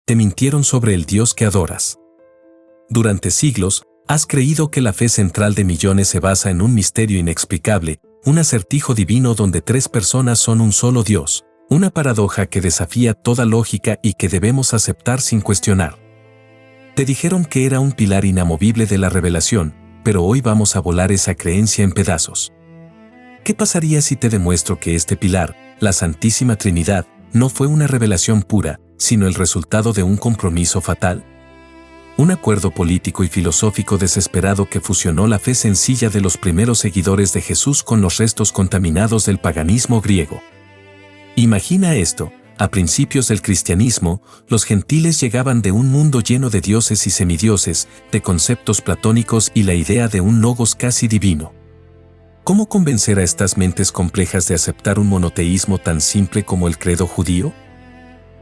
te mintieron sobre el Dios que adoras. Durante siglos, has creído que la fe central de millones se basa en un misterio inexplicable, un acertijo divino donde tres personas son un solo Dios, una paradoja que desafía toda lógica y que debemos aceptar sin cuestionar. Te dijeron que era un pilar inamovible de la revelación, pero hoy vamos a volar esa creencia en pedazos. ¿Qué pasaría si te demuestro que este pilar, la Santísima Trinidad, no fue una revelación pura, sino el resultado de un compromiso fatal? Un acuerdo político y filosófico desesperado que fusionó la fe sencilla de los primeros seguidores de Jesús con los restos contaminados del paganismo griego. Imagina esto, a principios del cristianismo, los gentiles llegaban de un mundo lleno de dioses y semidioses, de conceptos platónicos y la idea de un logos casi divino. ¿Cómo convencer a estas mentes complejas de aceptar un monoteísmo tan simple como el credo judío?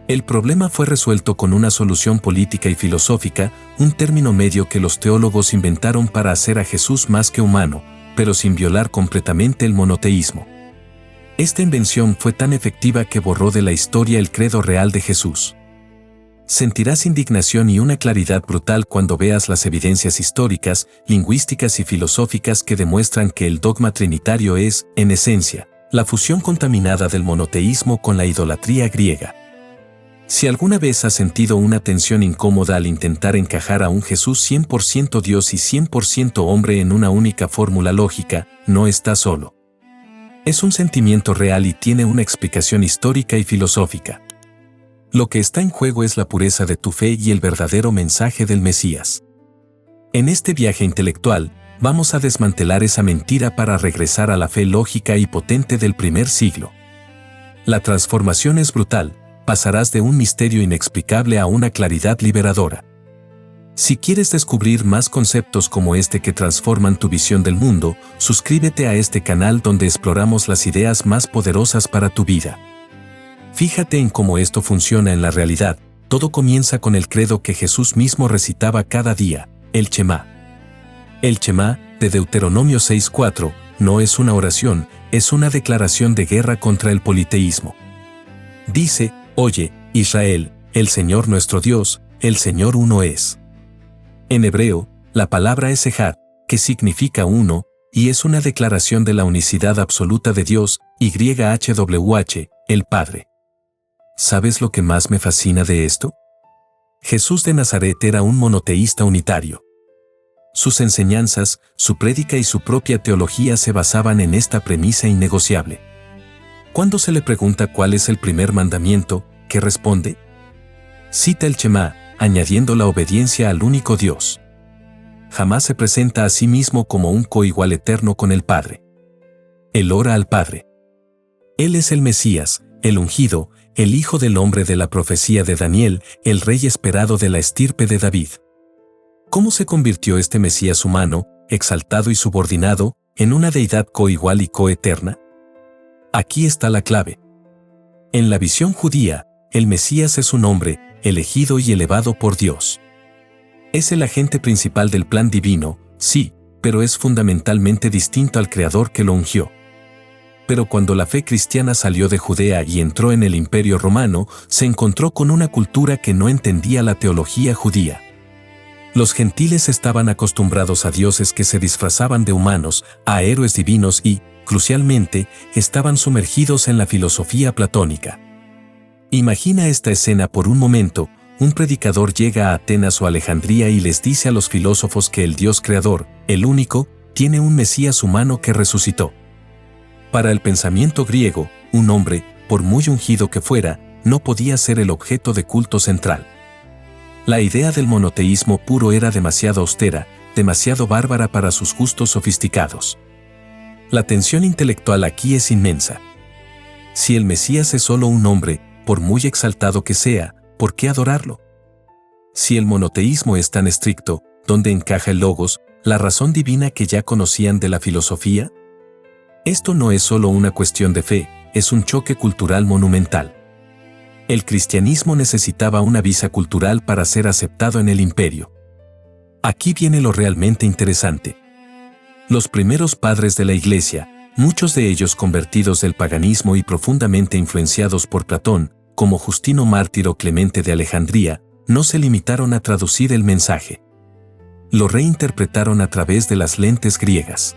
El problema fue resuelto con una solución política y filosófica, un término medio que los teólogos inventaron para hacer a Jesús más que humano, pero sin violar completamente el monoteísmo. Esta invención fue tan efectiva que borró de la historia el credo real de Jesús. Sentirás indignación y una claridad brutal cuando veas las evidencias históricas, lingüísticas y filosóficas que demuestran que el dogma trinitario es, en esencia, la fusión contaminada del monoteísmo con la idolatría griega. Si alguna vez has sentido una tensión incómoda al intentar encajar a un Jesús 100% Dios y 100% hombre en una única fórmula lógica, no estás solo. Es un sentimiento real y tiene una explicación histórica y filosófica. Lo que está en juego es la pureza de tu fe y el verdadero mensaje del Mesías. En este viaje intelectual, vamos a desmantelar esa mentira para regresar a la fe lógica y potente del primer siglo. La transformación es brutal, pasarás de un misterio inexplicable a una claridad liberadora. Si quieres descubrir más conceptos como este que transforman tu visión del mundo, suscríbete a este canal donde exploramos las ideas más poderosas para tu vida. Fíjate en cómo esto funciona en la realidad. Todo comienza con el credo que Jesús mismo recitaba cada día, el Shema. El Shema, de Deuteronomio 6:4, no es una oración, es una declaración de guerra contra el politeísmo. Dice, oye, Israel, el Señor nuestro Dios, el Señor uno es. En hebreo, la palabra es Ejad, que significa uno, y es una declaración de la unicidad absoluta de Dios, YHWH, el Padre. ¿Sabes lo que más me fascina de esto? Jesús de Nazaret era un monoteísta unitario. Sus enseñanzas, su prédica y su propia teología se basaban en esta premisa innegociable. Cuando se le pregunta cuál es el primer mandamiento, ¿qué responde? Cita el Shema, añadiendo la obediencia al único Dios. Jamás se presenta a sí mismo como un coigual eterno con el Padre. Él ora al Padre. Él es el Mesías, el ungido, el Hijo del Hombre de la profecía de Daniel, el Rey esperado de la estirpe de David. ¿Cómo se convirtió este Mesías humano, exaltado y subordinado, en una deidad coigual y coeterna? Aquí está la clave. En la visión judía, el Mesías es un hombre, elegido y elevado por Dios. Es el agente principal del plan divino, sí, pero es fundamentalmente distinto al Creador que lo ungió. Pero cuando la fe cristiana salió de Judea y entró en el Imperio Romano, se encontró con una cultura que no entendía la teología judía. Los gentiles estaban acostumbrados a dioses que se disfrazaban de humanos, a héroes divinos y, crucialmente, estaban sumergidos en la filosofía platónica. Imagina esta escena por un momento. Un predicador llega a Atenas o Alejandría y les dice a los filósofos que el Dios creador, el único, tiene un Mesías humano que resucitó. Para el pensamiento griego, un hombre, por muy ungido que fuera, no podía ser el objeto de culto central. La idea del monoteísmo puro era demasiado austera, demasiado bárbara para sus gustos sofisticados. La tensión intelectual aquí es inmensa. Si el Mesías es solo un hombre, por muy exaltado que sea, ¿por qué adorarlo? Si el monoteísmo es tan estricto, ¿dónde encaja el logos, la razón divina que ya conocían de la filosofía? Esto no es solo una cuestión de fe, es un choque cultural monumental. El cristianismo necesitaba una visa cultural para ser aceptado en el imperio. Aquí viene lo realmente interesante. Los primeros padres de la Iglesia, muchos de ellos convertidos del paganismo y profundamente influenciados por Platón, como Justino Mártir o Clemente de Alejandría, no se limitaron a traducir el mensaje. Lo reinterpretaron a través de las lentes griegas.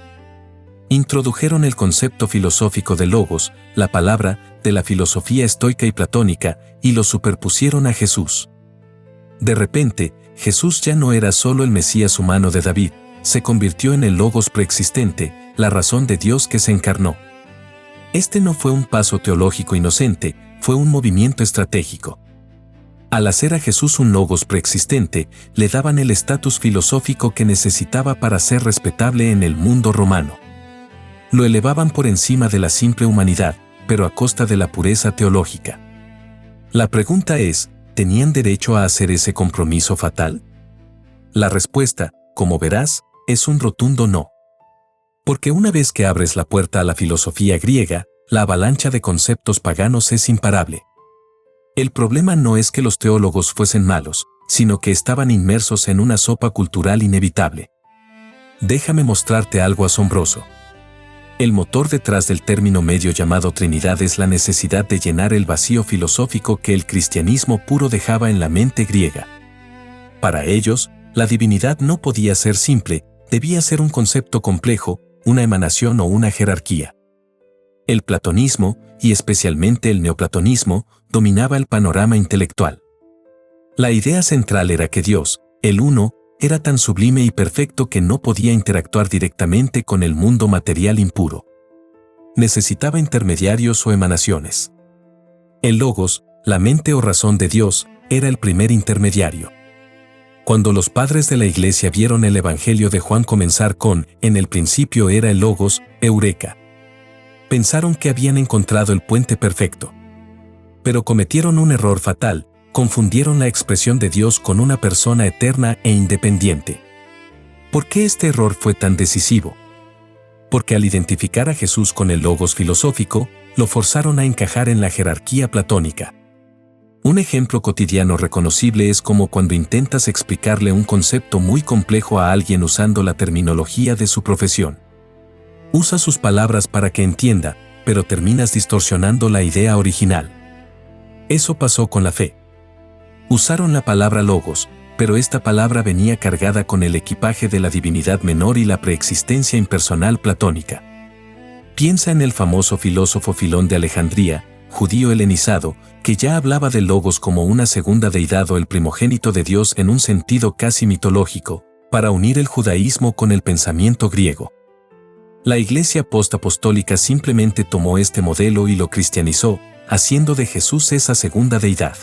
Introdujeron el concepto filosófico de logos, la palabra, de la filosofía estoica y platónica, y lo superpusieron a Jesús. De repente, Jesús ya no era solo el Mesías humano de David, se convirtió en el logos preexistente, la razón de Dios que se encarnó. Este no fue un paso teológico inocente, fue un movimiento estratégico. Al hacer a Jesús un logos preexistente, le daban el estatus filosófico que necesitaba para ser respetable en el mundo romano. Lo elevaban por encima de la simple humanidad, pero a costa de la pureza teológica. La pregunta es, ¿tenían derecho a hacer ese compromiso fatal? La respuesta, como verás, es un rotundo no. Porque una vez que abres la puerta a la filosofía griega, la avalancha de conceptos paganos es imparable. El problema no es que los teólogos fuesen malos, sino que estaban inmersos en una sopa cultural inevitable. Déjame mostrarte algo asombroso. El motor detrás del término medio llamado Trinidad es la necesidad de llenar el vacío filosófico que el cristianismo puro dejaba en la mente griega. Para ellos, la divinidad no podía ser simple, debía ser un concepto complejo, una emanación o una jerarquía. El platonismo, y especialmente el neoplatonismo, dominaba el panorama intelectual. La idea central era que Dios, el Uno, era tan sublime y perfecto que no podía interactuar directamente con el mundo material impuro. Necesitaba intermediarios o emanaciones. El Logos, la mente o razón de Dios, era el primer intermediario. Cuando los padres de la Iglesia vieron el Evangelio de Juan comenzar con «En el principio era el Logos», eureka. Pensaron que habían encontrado el puente perfecto. Pero cometieron un error fatal. Confundieron la expresión de Dios con una persona eterna e independiente. ¿Por qué este error fue tan decisivo? Porque al identificar a Jesús con el logos filosófico, lo forzaron a encajar en la jerarquía platónica. Un ejemplo cotidiano reconocible es como cuando intentas explicarle un concepto muy complejo a alguien usando la terminología de su profesión. Usa sus palabras para que entienda, pero terminas distorsionando la idea original. Eso pasó con la fe. Usaron la palabra logos, pero esta palabra venía cargada con el equipaje de la divinidad menor y la preexistencia impersonal platónica. Piensa en el famoso filósofo Filón de Alejandría, judío helenizado, que ya hablaba del logos como una segunda deidad o el primogénito de Dios en un sentido casi mitológico, para unir el judaísmo con el pensamiento griego. La Iglesia postapostólica simplemente tomó este modelo y lo cristianizó, haciendo de Jesús esa segunda deidad.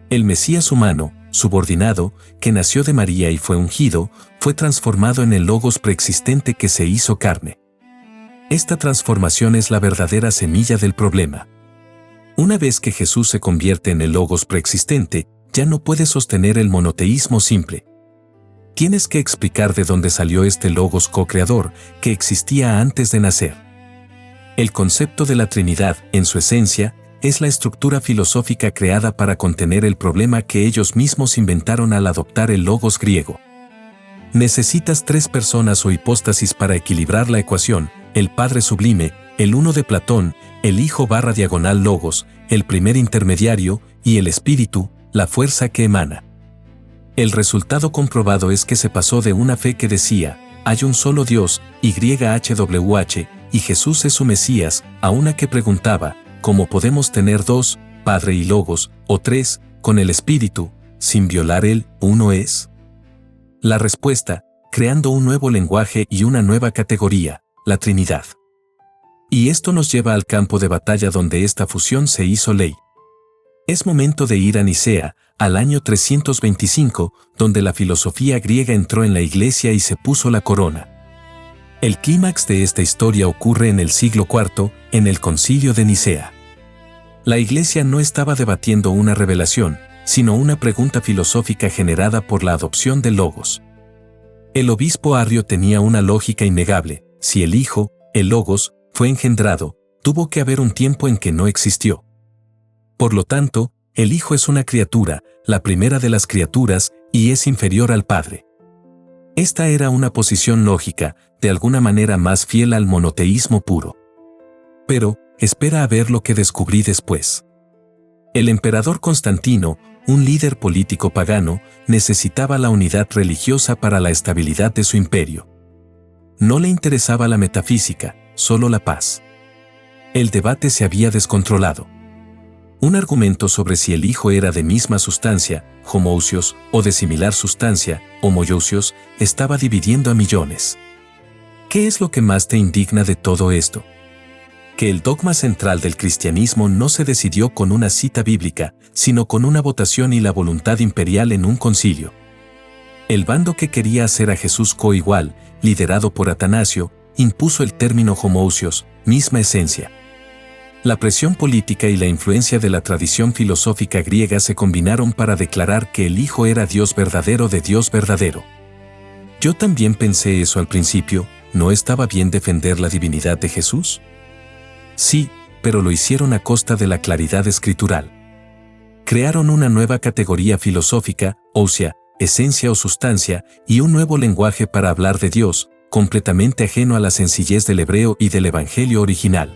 El Mesías humano, subordinado, que nació de María y fue ungido, fue transformado en el logos preexistente que se hizo carne. Esta transformación es la verdadera semilla del problema. Una vez que Jesús se convierte en el logos preexistente, ya no puede sostener el monoteísmo simple. Tienes que explicar de dónde salió este logos co-creador que existía antes de nacer. El concepto de la Trinidad, en su esencia, es la estructura filosófica creada para contener el problema que ellos mismos inventaron al adoptar el logos griego. Necesitas tres personas o hipóstasis para equilibrar la ecuación: el Padre sublime, el Uno de Platón, el Hijo / logos, el primer intermediario, y el Espíritu, la fuerza que emana. El resultado comprobado es que se pasó de una fe que decía, hay un solo Dios, YHWH, y Jesús es su Mesías, a una que preguntaba, ¿cómo podemos tener dos, Padre y Logos, o tres, con el Espíritu, sin violar el uno es? La respuesta, creando un nuevo lenguaje y una nueva categoría, la Trinidad. Y esto nos lleva al campo de batalla donde esta fusión se hizo ley. Es momento de ir a Nicea, al año 325, donde la filosofía griega entró en la Iglesia y se puso la corona. El clímax de esta historia ocurre en el siglo IV, en el Concilio de Nicea. La Iglesia no estaba debatiendo una revelación, sino una pregunta filosófica generada por la adopción del logos. El obispo Arrio tenía una lógica innegable: si el Hijo, el logos, fue engendrado, tuvo que haber un tiempo en que no existió. Por lo tanto, el Hijo es una criatura, la primera de las criaturas, y es inferior al Padre. Esta era una posición lógica, de alguna manera más fiel al monoteísmo puro. Pero, espera a ver lo que descubrí después. El emperador Constantino, un líder político pagano, necesitaba la unidad religiosa para la estabilidad de su imperio. No le interesaba la metafísica, solo la paz. El debate se había descontrolado. Un argumento sobre si el hijo era de misma sustancia, homoousios, o de similar sustancia, homoiousios, estaba dividiendo a millones. ¿Qué es lo que más te indigna de todo esto? Que el dogma central del cristianismo no se decidió con una cita bíblica, sino con una votación y la voluntad imperial en un concilio. El bando que quería hacer a Jesús coigual, liderado por Atanasio, impuso el término homoousios, misma esencia. La presión política y la influencia de la tradición filosófica griega se combinaron para declarar que el Hijo era Dios verdadero de Dios verdadero. Yo también pensé eso al principio. ¿No estaba bien defender la divinidad de Jesús? Sí, pero lo hicieron a costa de la claridad escritural. Crearon una nueva categoría filosófica, ousia, esencia o sustancia, y un nuevo lenguaje para hablar de Dios, completamente ajeno a la sencillez del hebreo y del evangelio original.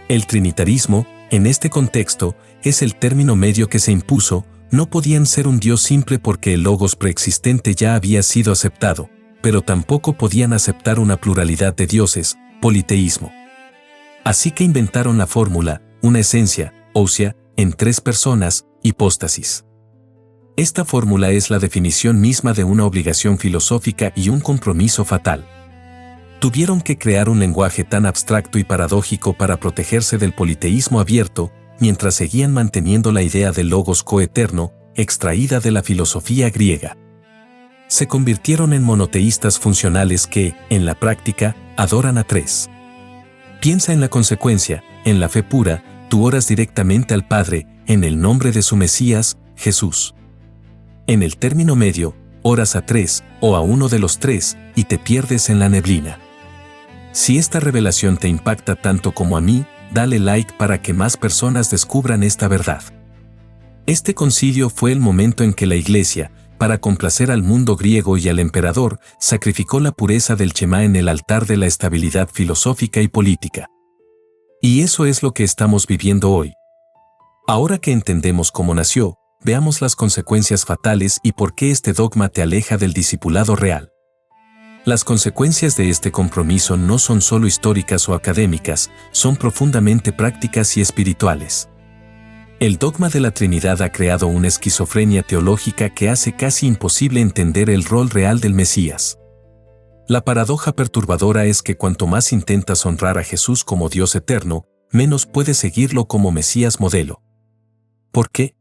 El trinitarismo, en este contexto, es el término medio que se impuso. No podían ser un Dios simple porque el logos preexistente ya había sido aceptado, pero tampoco podían aceptar una pluralidad de dioses, politeísmo. Así que inventaron la fórmula, una esencia, ousia, en 3 personas, hipóstasis. Esta fórmula es la definición misma de una obligación filosófica y un compromiso fatal. Tuvieron que crear un lenguaje tan abstracto y paradójico para protegerse del politeísmo abierto, mientras seguían manteniendo la idea del logos coeterno, extraída de la filosofía griega. Se convirtieron en monoteístas funcionales que, en la práctica, adoran a 3. Piensa en la consecuencia. En la fe pura, tú oras directamente al Padre, en el nombre de su Mesías, Jesús. En el término medio, oras a 3, o a uno de los 3, y te pierdes en la neblina. Si esta revelación te impacta tanto como a mí, dale like para que más personas descubran esta verdad. Este concilio fue el momento en que la Iglesia, para complacer al mundo griego y al emperador, sacrificó la pureza del Shema en el altar de la estabilidad filosófica y política. Y eso es lo que estamos viviendo hoy. Ahora que entendemos cómo nació, veamos las consecuencias fatales y por qué este dogma te aleja del discipulado real. Las consecuencias de este compromiso no son solo históricas o académicas, son profundamente prácticas y espirituales. El dogma de la Trinidad ha creado una esquizofrenia teológica que hace casi imposible entender el rol real del Mesías. La paradoja perturbadora es que cuanto más intentas honrar a Jesús como Dios eterno, menos puedes seguirlo como Mesías modelo. ¿Por qué?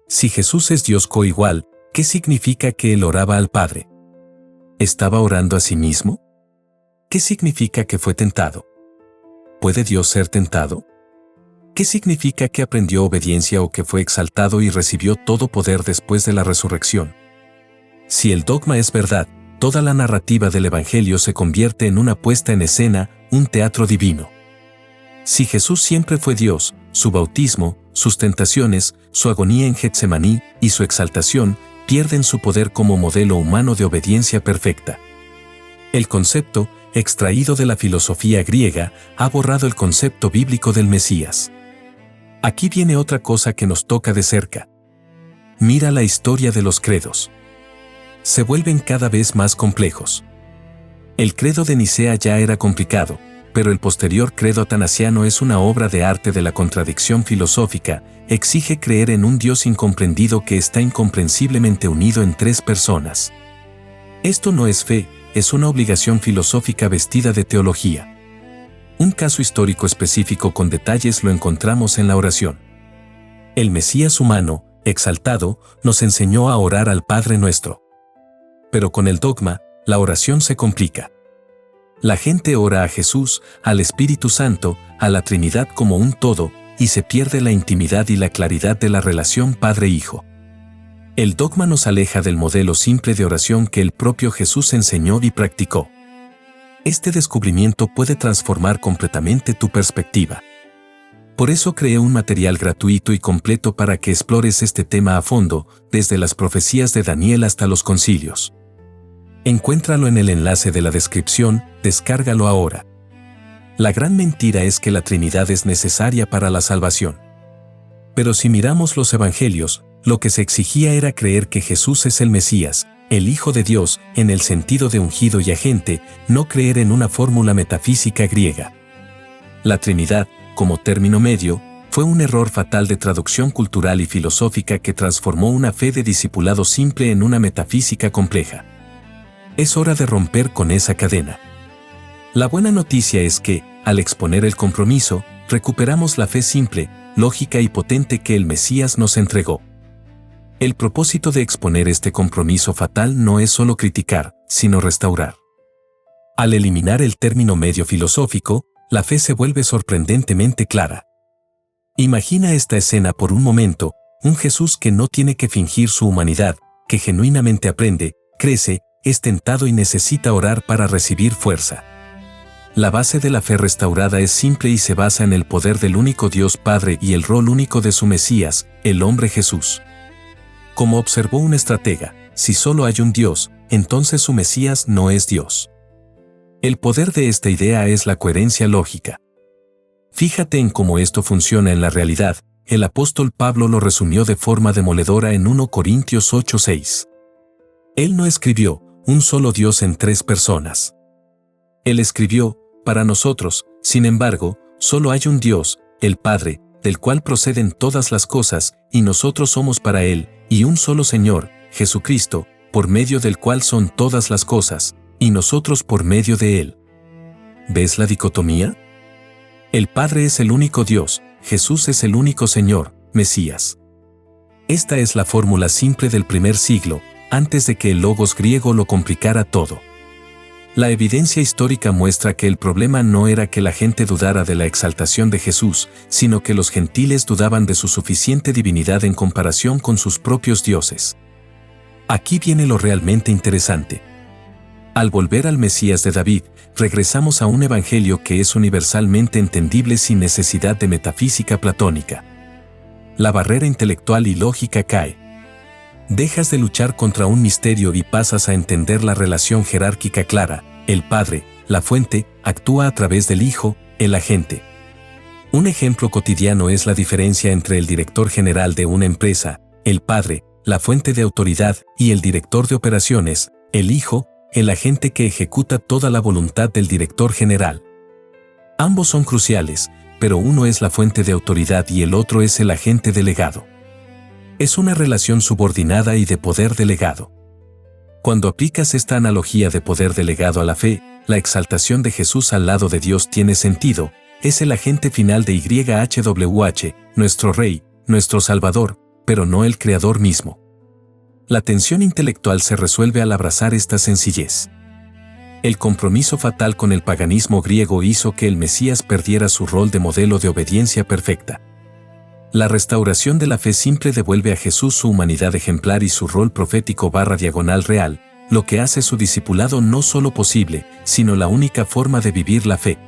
Si Jesús es Dios coigual, ¿qué significa que Él oraba al Padre? ¿Estaba orando a sí mismo? ¿Qué significa que fue tentado? ¿Puede Dios ser tentado? ¿Qué significa que aprendió obediencia o que fue exaltado y recibió todo poder después de la resurrección? Si el dogma es verdad, toda la narrativa del Evangelio se convierte en una puesta en escena, un teatro divino. Si Jesús siempre fue Dios, su bautismo, sus tentaciones, su agonía en Getsemaní y su exaltación pierden su poder como modelo humano de obediencia perfecta. El concepto, extraído de la filosofía griega, ha borrado el concepto bíblico del Mesías. Aquí viene otra cosa que nos toca de cerca. Mira la historia de los credos. Se vuelven cada vez más complejos. El credo de Nicea ya era complicado, pero el posterior credo atanasiano es una obra de arte de la contradicción filosófica, exige creer en un Dios incomprendido que está incomprensiblemente unido en 3 personas. Esto no es fe, es una obligación filosófica vestida de teología. Un caso histórico específico con detalles lo encontramos en la oración. El Mesías humano, exaltado, nos enseñó a orar al Padre Nuestro. Pero con el dogma, la oración se complica. La gente ora a Jesús, al Espíritu Santo, a la Trinidad como un todo, y se pierde la intimidad y la claridad de la relación Padre-Hijo. El dogma nos aleja del modelo simple de oración que el propio Jesús enseñó y practicó. Este descubrimiento puede transformar completamente tu perspectiva. Por eso creé un material gratuito y completo para que explores este tema a fondo, desde las profecías de Daniel hasta los concilios. Encuéntralo en el enlace de la descripción, descárgalo ahora. La gran mentira es que la Trinidad es necesaria para la salvación. Pero si miramos los evangelios, Lo que se exigía era creer que Jesús es el Mesías, el Hijo de Dios, en el sentido de ungido y agente, no creer en una fórmula metafísica griega. La Trinidad, como término medio, fue un error fatal de traducción cultural y filosófica que transformó una fe de discipulado simple en una metafísica compleja. Es hora de romper con esa cadena. La buena noticia es que, al exponer el compromiso, recuperamos la fe simple, lógica y potente que el Mesías nos entregó. El propósito de exponer este compromiso fatal no es solo criticar, sino restaurar. Al eliminar el término medio filosófico, la fe se vuelve sorprendentemente clara. Imagina esta escena por un momento, un Jesús que no tiene que fingir su humanidad, que genuinamente aprende, crece, es tentado y necesita orar para recibir fuerza. La base de la fe restaurada es simple y se basa en el poder del único Dios Padre y el rol único de su Mesías, el hombre Jesús. Como observó un estratega, si solo hay un Dios, entonces su Mesías no es Dios. El poder de esta idea es la coherencia lógica. Fíjate en cómo esto funciona en la realidad. El apóstol Pablo lo resumió de forma demoledora en 1 Corintios 8:6. Él no escribió, un solo Dios en tres personas. Él escribió, para nosotros, sin embargo, solo hay un Dios, el Padre, del cual proceden todas las cosas, y nosotros somos para Él, y un solo Señor, Jesucristo, por medio del cual son todas las cosas, y nosotros por medio de Él. ¿Ves la dicotomía? El Padre es el único Dios, Jesús es el único Señor, Mesías. Esta es la fórmula simple del primer siglo, antes de que el logos griego lo complicara todo. La evidencia histórica muestra que el problema no era que la gente dudara de la exaltación de Jesús, sino que los gentiles dudaban de su suficiente divinidad en comparación con sus propios dioses. Aquí viene lo realmente interesante. Al volver al Mesías de David, regresamos a un evangelio que es universalmente entendible sin necesidad de metafísica platónica. La barrera intelectual y lógica cae. Dejas de luchar contra un misterio y pasas a entender la relación jerárquica clara. El Padre, la fuente, actúa a través del Hijo, el agente. Un ejemplo cotidiano es la diferencia entre el director general de una empresa, el Padre, la fuente de autoridad, y el director de operaciones, el Hijo, el agente que ejecuta toda la voluntad del director general. Ambos son cruciales, pero uno es la fuente de autoridad y el otro es el agente delegado. Es una relación subordinada y de poder delegado. Cuando aplicas esta analogía de poder delegado a la fe, la exaltación de Jesús al lado de Dios tiene sentido, es el agente final de YHWH, nuestro Rey, nuestro Salvador, pero no el Creador mismo. La tensión intelectual se resuelve al abrazar esta sencillez. El compromiso fatal con el paganismo griego hizo que el Mesías perdiera su rol de modelo de obediencia perfecta. La restauración de la fe simple devuelve a Jesús su humanidad ejemplar y su rol profético / real, lo que hace su discipulado no solo posible, sino la única forma de vivir la fe.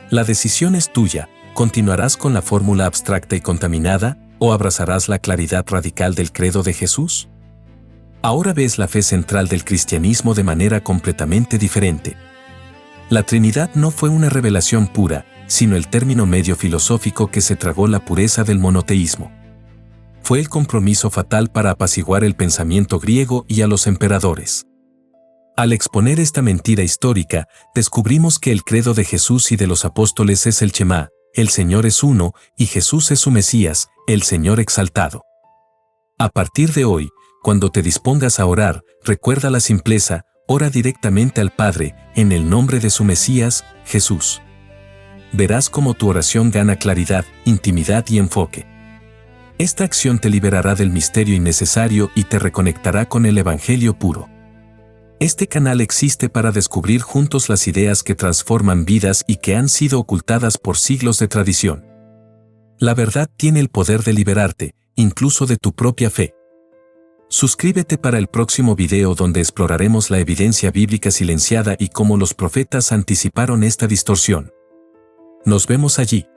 La decisión es tuya, ¿continuarás con la fórmula abstracta y contaminada, o abrazarás la claridad radical del credo de Jesús? Ahora ves la fe central del cristianismo de manera completamente diferente. La Trinidad no fue una revelación pura, sino el término medio filosófico que se tragó la pureza del monoteísmo. Fue el compromiso fatal para apaciguar el pensamiento griego y a los emperadores. Al exponer esta mentira histórica, descubrimos que el credo de Jesús y de los apóstoles es el Shema, el Señor es uno, y Jesús es su Mesías, el Señor exaltado. A partir de hoy, cuando te dispongas a orar, recuerda la simpleza, ora directamente al Padre, en el nombre de su Mesías, Jesús. Verás cómo tu oración gana claridad, intimidad y enfoque. Esta acción te liberará del misterio innecesario y te reconectará con el Evangelio puro. Este canal existe para descubrir juntos las ideas que transforman vidas y que han sido ocultadas por siglos de tradición. La verdad tiene el poder de liberarte, incluso de tu propia fe. Suscríbete para el próximo video donde exploraremos la evidencia bíblica silenciada y cómo los profetas anticiparon esta distorsión. Nos vemos allí.